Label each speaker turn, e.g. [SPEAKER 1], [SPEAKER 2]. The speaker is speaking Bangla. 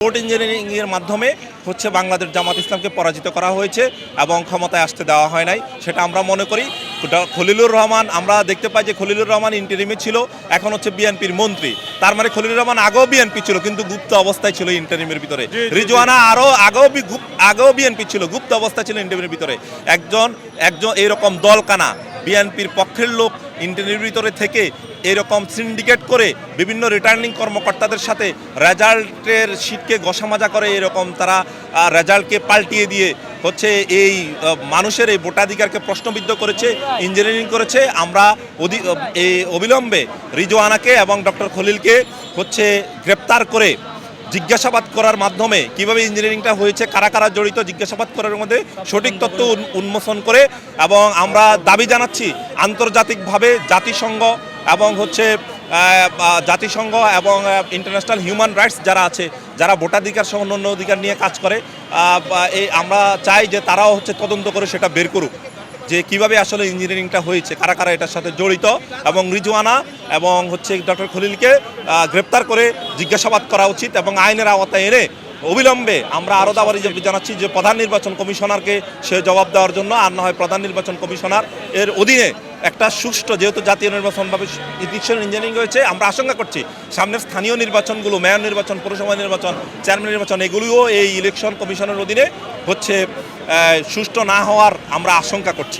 [SPEAKER 1] ভোট ইঞ্জিনিয়ারিংয়ের মাধ্যমে হচ্ছে বাংলাদেশ জামাত ইসলামকে পরাজিত করা হয়েছে এবং ক্ষমতায় আসতে দেওয়া হয় নাই, সেটা আমরা মনে করি। খলিলুর রহমান, আমরা দেখতে পাই যে খলিলুর রহমান ইন্টারিমে ছিল, এখন হচ্ছে বিএনপির মন্ত্রী। তার মানে খলিলুর রহমান আগেও বিএনপি ছিল, কিন্তু গুপ্ত অবস্থায় ছিল ইন্টারিমের ভিতরে। রিজওয়ানা আরও আগেও বিএনপি ছিল, গুপ্ত অবস্থায় ছিল ইন্টারিমের ভিতরে। একজন এইরকম দলকানা বিএনপির পক্ষের লোক ইন্টারিমের ভিতরে থেকে এরকম সিন্ডিকেট করে বিভিন্ন রিটার্নিং কর্মকর্তাদের সাথে রেজাল্টের শীটকে গসামাজা করে, এরকম তারা রেজাল্টকে পাল্টিয়ে দিয়ে হচ্ছে এই মানুষের এই ভোটাধিকারকে প্রশ্নবিদ্ধ করেছে, ইঞ্জিনিয়ারিং করেছে। আমরা এই অবিলম্বে রিজওয়ানাকে এবং ডক্টর খলিলকে হচ্ছে গ্রেপ্তার করে জিজ্ঞাসাবাদ করার মাধ্যমে কিভাবে ইঞ্জিনিয়ারিংটা হয়েছে, কারা কারা জড়িত, জিজ্ঞাসাবাদ করার মধ্যে সঠিক তথ্য উন্মোচন করে। এবং আমরা দাবি জানাচ্ছি আন্তর্জাতিকভাবে জাতিসংঘ এবং ইন্টারন্যাশনাল হিউম্যান রাইটস যারা আছে, যারা ভোটাধিকার সহ অন্যান্য অধিকার নিয়ে কাজ করে, আমরা চাই যে তারাও হচ্ছে তদন্ত করে সেটা বের করুক যে কিভাবে আসলে ইঞ্জিনিয়ারিংটা হয়েছে, কারা কারা এটার সাথে জড়িত। এবং রিজওয়ানা এবং হচ্ছে ডক্টর খলিলকে গ্রেপ্তার করে জিজ্ঞাসাবাদ করা উচিত এবং আইনের আওতায় এনে অবিলম্বে আমরা আরও দাবি জানাচ্ছি যে প্রধান নির্বাচন কমিশনারকে সে জবাব দেওয়ার জন্য, আর না হয় প্রধান নির্বাচন কমিশনার এর অধীনে একটা সুষ্ঠু, যেহেতু জাতীয় নির্বাচনভাবে ইলেকশন ইঞ্জিনিয়ারিং হয়েছে, আমরা আশঙ্কা করছি সামনের স্থানীয় নির্বাচনগুলো, মেয়র নির্বাচন, পৌরসভা নির্বাচন, চেয়ারম্যান নির্বাচন, এগুলিও এই ইলেকশন কমিশনের অধীনে হচ্ছে সুষ্ঠু না হওয়ার আমরা আশঙ্কা করছি।